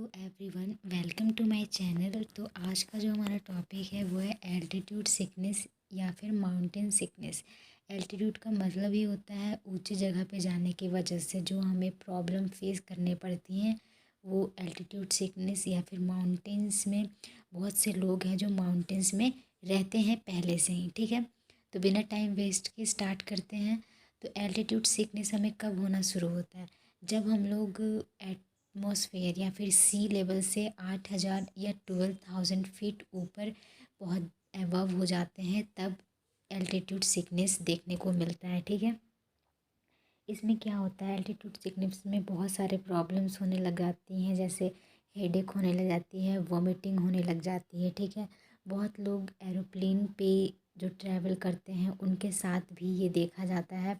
Everyone, welcome to my channel. तो आज का जो हमारा टॉपिक है वो है एल्टीट्यूड सिकनेस या फिर माउंटेन सिकनेस। एल्टीट्यूड का मतलब ही होता है ऊंची जगह पे जाने की वजह से जो हमें प्रॉब्लम फेस करने पड़ती हैं, वो एल्टीट्यूड सिकनेस। या फिर माउंटेन्स में बहुत से लोग हैं जो माउंटेन्स में रहते हैं पहले से ही। ठीक है, तो बिना टाइम वेस्ट के स्टार्ट करते हैं। तो एल्टीट्यूड सिकनेस हमें कब होना शुरू होता है? जब हम लोग एटमॉस्फेयर या फिर सी लेवल से 8,000 या 12,000 फीट ऊपर बहुत अबव हो जाते हैं, तब एल्टीट्यूड सिकनेस देखने को मिलता है। ठीक है, इसमें क्या होता है, एल्टीट्यूड सिकनेस में बहुत सारे प्रॉब्लम्स होने लग जाती हैं, जैसे हेडेक होने लग जाती है, वॉमिटिंग होने लग जाती है। ठीक है, बहुत लोग एरोप्लेन पे जो ट्रैवल करते हैं उनके साथ भी ये देखा जाता है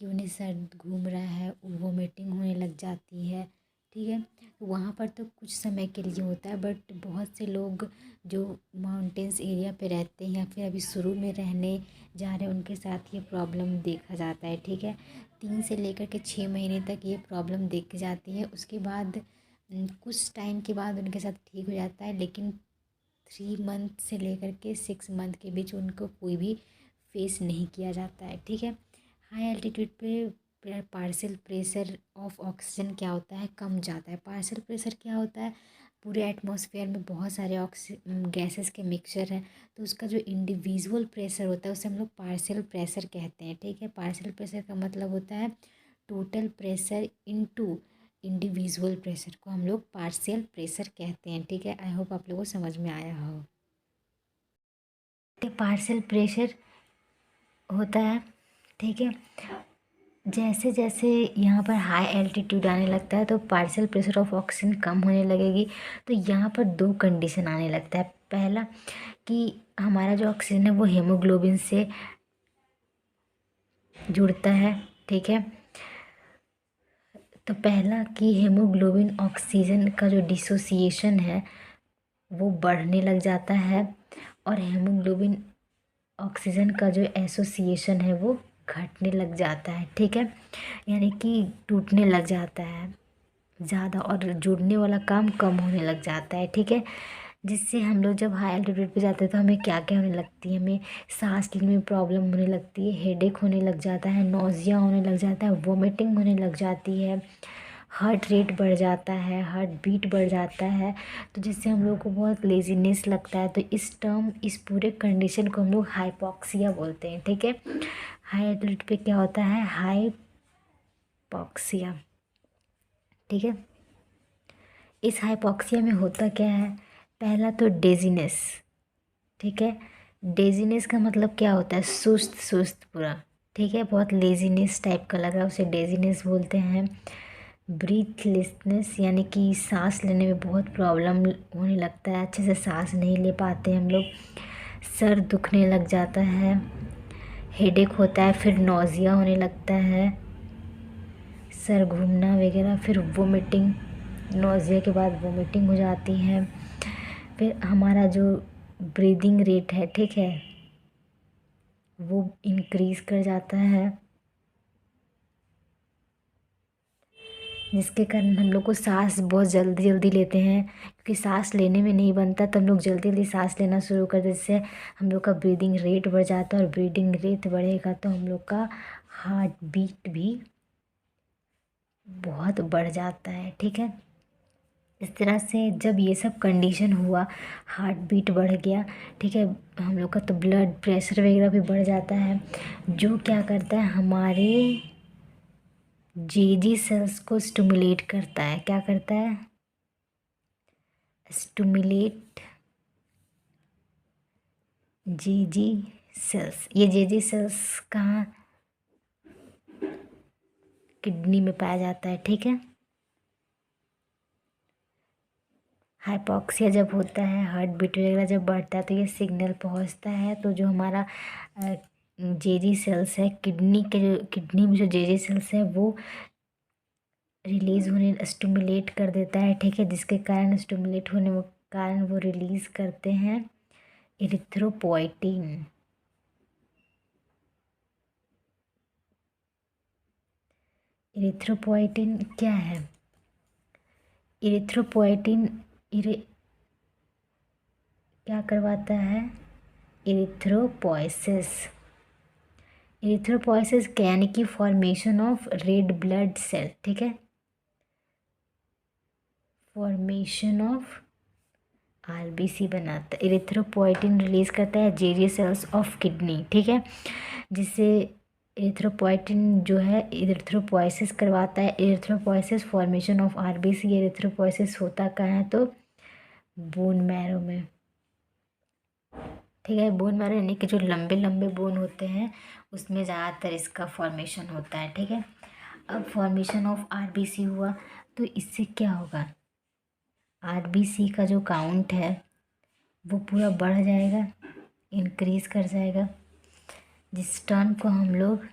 कि उन्हें सर घूम रहा है, वोमिटिंग होने लग जाती है। ठीक है, वहाँ पर तो कुछ समय के लिए होता है, बट बहुत से लोग जो माउंटेन्स एरिया पे रहते हैं या फिर अभी शुरू में रहने जा रहे हैं उनके साथ ये प्रॉब्लम देखा जाता है। ठीक है, 3 से लेकर के 6 महीने तक ये प्रॉब्लम देखी जाती है। उसके बाद कुछ टाइम के बाद उनके साथ ठीक हो जाता है, लेकिन 3 मंथ से लेकर के 6 मंथ के बीच उनको कोई भी फेस नहीं किया जाता है। ठीक है, हाई एल्टीट्यूड पे पार्शियल प्रेशर ऑफ ऑक्सीजन क्या होता है, कम जाता है। पार्शियल प्रेशर क्या होता है, पूरे एटमॉस्फेयर में बहुत सारे गैसेस के मिक्सचर हैं, तो उसका जो इंडिविजुअल प्रेशर होता है उसे हम लोग पार्शियल प्रेशर कहते हैं। ठीक है, पार्शियल प्रेशर का मतलब होता है total pressure into individual pressure को हम लोग पार्शियल प्रेशर कहते हैं। ठीक है, आई होप आप लोगों को समझ में आया हो। पार्शियल प्रेशर होता है, ठीक है, जैसे जैसे यहाँ पर हाई एल्टीट्यूड आने लगता है तो पार्शियल प्रेशर ऑफ ऑक्सीजन कम होने लगेगी। तो यहाँ पर दो कंडीशन आने लगता है। पहला कि हमारा जो ऑक्सीजन है वो हेमोग्लोबिन से जुड़ता है। ठीक है, तो पहला कि हेमोग्लोबिन ऑक्सीजन का जो डिसोसिएशन है वो बढ़ने लग जाता है, और हेमोग्लोबिन ऑक्सीजन का जो एसोसिएशन है वो घटने लग जाता है। ठीक है, यानी कि टूटने लग जाता है ज़्यादा, और जुड़ने वाला काम कम होने लग जाता है। ठीक है, जिससे हम लोग जब हाई एल्टीट्यूड पे जाते हैं तो हमें क्या क्या होने लगती है, हमें सांस लेने में प्रॉब्लम होने लगती है, हेडेक होने लग जाता है, नोज़िया होने लग जाता है, वोमिटिंग होने लग जाती है, हार्ट रेट बढ़ जाता है, हार्ट बीट बढ़ जाता है, तो जिससे हम लोग को बहुत लेजीनेस लगता है। तो इस पूरे कंडीशन को हम लोग हाइपॉक्सिया बोलते हैं। ठीक है, हाई एल्टीट्यूड पे क्या होता है, हाइपॉक्सिया। ठीक है, इस हाइपॉक्सिया में होता क्या है, पहला तो डेजीनेस। ठीक है, डेजीनेस का मतलब क्या होता है, सुस्त सुस्त पूरा। ठीक है, बहुत लेजीनेस टाइप का लग रहा है, उसे डेजीनेस बोलते हैं। ब्रीथलेसनेस यानी कि सांस लेने में बहुत प्रॉब्लम होने लगता है, अच्छे से सांस नहीं ले पाते हम लोग, सर दुखने लग जाता है, हेडेक होता है, फिर नोज़िया होने लगता है, सर घूमना वगैरह, फिर वोमिटिंग, नोज़िया के बाद वोमिटिंग हो जाती है, फिर हमारा जो ब्रीदिंग रेट है, ठीक है, वो इंक्रीज़ कर जाता है, जिसके कारण हम लोग को सांस बहुत जल्दी जल्दी लेते हैं, क्योंकि सांस लेने में नहीं बनता तो हम लोग जल्दी जल्दी सांस लेना शुरू कर देते, जिससे हम लोग का ब्रीदिंग रेट बढ़ जाता है, और ब्रीदिंग रेट बढ़ेगा तो हम लोग का हार्ट बीट भी बहुत बढ़ जाता है। ठीक है, इस तरह से जब ये सब कंडीशन हुआ, हार्ट बीट बढ़ गया, ठीक है, हम लोग का तो ब्लड प्रेशर वगैरह भी बढ़ जाता है, जो क्या करता है, हमारे जेजी सेल्स को स्टिमुलेट करता है। क्या करता है, स्टिमुलेट जेजी सेल्स। ये जेजी सेल्स कहाँ, किडनी में पाया जाता है। ठीक है, हाइपॉक्सिया जब होता है, हार्ट बीट वगैरह जब बढ़ता है तो ये सिग्नल पहुंचता है, तो जो हमारा जेजी सेल्स है, किडनी में जो जेजी सेल्स है वो रिलीज होने, स्टिमुलेट कर देता है। ठीक है, जिसके कारण स्टिमुलेट होने के कारण वो रिलीज करते हैं इरिथ्रोपोइटिन। इरिथ्रोपोइटिन क्या है, इरिथ्रोपोइटिन क्या करवाता है? इरिथ्रोपोइसिस। इरिथ्रोपोइसिस यानी कि formation of red blood cell, ठीक है, फॉर्मेशन ऑफ आरबीसी बनाता है। इरिथ्रोपोइटिन रिलीज करता है जेजे सेल्स ऑफ किडनी, ठीक है, जिससे इरिथ्रोपोइटिन जो है इरिथ्रोपोइसिस करवाता है। Erythropoiesis formation of RBC. Erythropoiesis होता कहाँ है? तो बोन मैरो में, ठीक है। बोन मैरो यानी कि जो लंबे लंबे बोन होते हैं उसमें ज़्यादातर इसका फॉर्मेशन होता है, ठीक है। अब फॉर्मेशन ऑफ आरबीसी हुआ तो इससे क्या होगा? आरबीसी का जो काउंट है वो पूरा बढ़ जाएगा, इंक्रीज कर जाएगा, जिस टर्म को हम लोग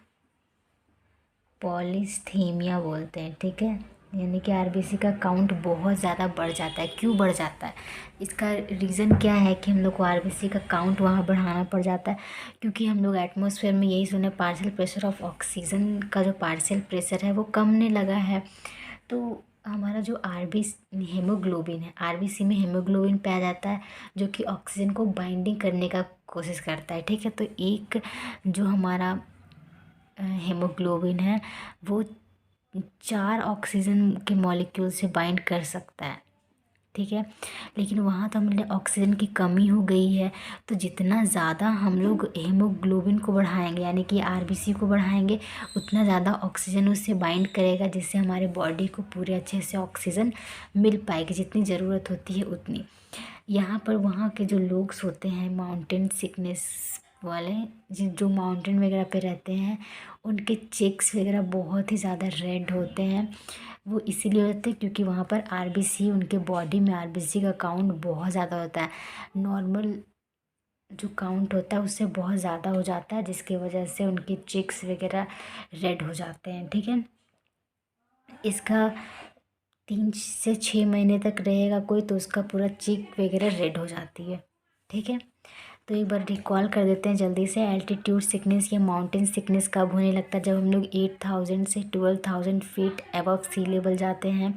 पॉलीस्थीमिया बोलते हैं, ठीक है। यानी कि आरबीसी का काउंट बहुत ज़्यादा बढ़ जाता है। क्यों बढ़ जाता है? इसका रीज़न क्या है कि हम लोग को आरबीसी का काउंट वहाँ बढ़ाना पड़ जाता है? क्योंकि हम लोग एटमॉस्फेयर में यही सुने, पार्शियल प्रेशर ऑफ ऑक्सीजन का जो पार्शियल प्रेशर है वो कमने लगा है। तो हमारा जो हीमोग्लोबिन है, आरबीसी में हीमोग्लोबिन पाया जाता है जो कि ऑक्सीजन को बाइंडिंग करने का कोशिश करता है, ठीक है। तो एक जो हमारा हीमोग्लोबिन है वो 4 ऑक्सीजन के मॉलिक्यूल से बाइंड कर सकता है, ठीक है। लेकिन वहाँ तो हमारे ऑक्सीजन की कमी हो गई है। तो जितना ज़्यादा हम लोग हीमोग्लोबिन को बढ़ाएंगे यानी कि आरबीसी को बढ़ाएंगे उतना ज़्यादा ऑक्सीजन उससे बाइंड करेगा, जिससे हमारे बॉडी को पूरे अच्छे से ऑक्सीजन मिल पाएगी, जितनी ज़रूरत होती है उतनी। यहाँ पर वहाँ के जो लोग होते हैं माउंटेन सिकनेस वाले, जो माउंटेन वगैरह पे रहते हैं, उनके चेक्स वगैरह बहुत ही ज़्यादा रेड होते हैं। वो इसीलिए होते हैं क्योंकि वहाँ पर आरबीसी, उनके बॉडी में आरबीसी का काउंट बहुत ज़्यादा होता है। नॉर्मल जो काउंट होता है उससे बहुत ज़्यादा हो जाता है, जिसकी वजह से उनके चेक्स वगैरह रेड हो जाते हैं, ठीक है। इसका 3 से 6 महीने तक रहेगा कोई तो उसका पूरा चीक वगैरह रेड हो जाती है, ठीक है। तो एक बार रिकॉल कर देते हैं जल्दी से। एल्टीट्यूड सिकनेस या माउंटेन सिकनेस कब होने लगता है? जब हम लोग 8,000 से 12,000 फीट अबव सी लेवल जाते हैं,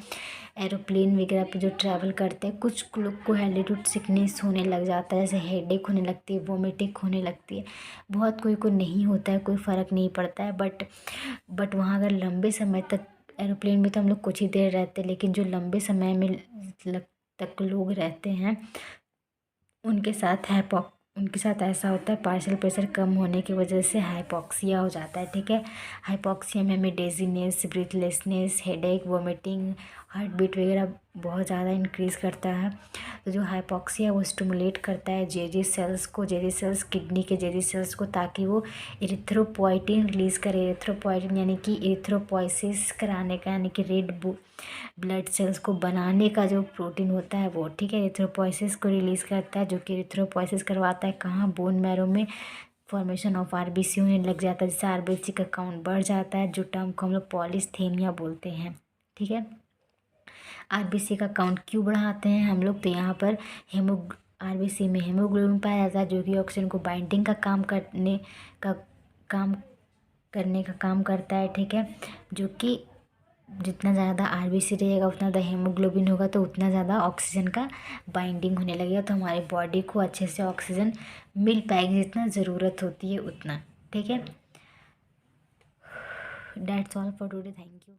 एरोप्लेन वगैरह पे जो ट्रैवल करते हैं। कुछ लोग को एल्टीट्यूड सिकनेस होने लग जाता है, जैसे हेडेक होने लगती है, वोमिटिंग होने लगती है। बहुत कोई को नहीं होता है, कोई फ़र्क नहीं पड़ता है। बट वहाँ अगर लंबे समय तक, एरोप्लेन में तो हम लोग कुछ ही देर रहते हैं, लेकिन जो लंबे समय में तक लोग रहते हैं उनके साथ ऐसा होता है, पार्शियल प्रेशर कम होने की वजह से हाइपॉक्सिया हो जाता है, ठीक है। हाइपॉक्सिया में हमें dizziness, breathlessness, headache, vomiting, heart beat वगैरह बहुत ज़्यादा इंक्रीज़ करता है। तो जो हाइपॉक्सिया वो स्टिमुलेट करता है जेजी सेल्स, किडनी के जेजी सेल्स को, ताकि वो इरिथ्रोपोइटिन रिलीज़ करे। इरिथ्रोपोइटिन यानी कि इरिथ्रोपोइसिस कराने का, यानी कि रेड ब्लड सेल्स को बनाने का जो प्रोटीन होता है वो, ठीक है, इरिथ्रोपोइसिस को रिलीज़ करता है, जो कि इरिथ्रोपोइसिस करवाता है कहाँ? बोन मैरो में फॉर्मेशन ऑफ आरबीसी होने लग जाता है, जिससे आरबीसी का काउंट बढ़ जाता है, जो टर्म को हम लोग पॉलीस्थीमिया बोलते हैं, ठीक है। आरबीसी का काउंट क्यों बढ़ाते हैं हम लोग? तो यहाँ पर आरबीसी में हीमोग्लोबिन पाया जाता है जो कि ऑक्सीजन को बाइंडिंग का काम काम करता है, ठीक है। जो कि जितना ज़्यादा आरबीसी रहेगा उतना ज़्यादा हीमोग्लोबिन होगा, तो उतना ज़्यादा ऑक्सीजन का बाइंडिंग होने लगेगा, तो हमारी बॉडी को अच्छे से ऑक्सीजन मिल पाएगी, जितना ज़रूरत होती है उतना, ठीक है। That's all for today, thank you.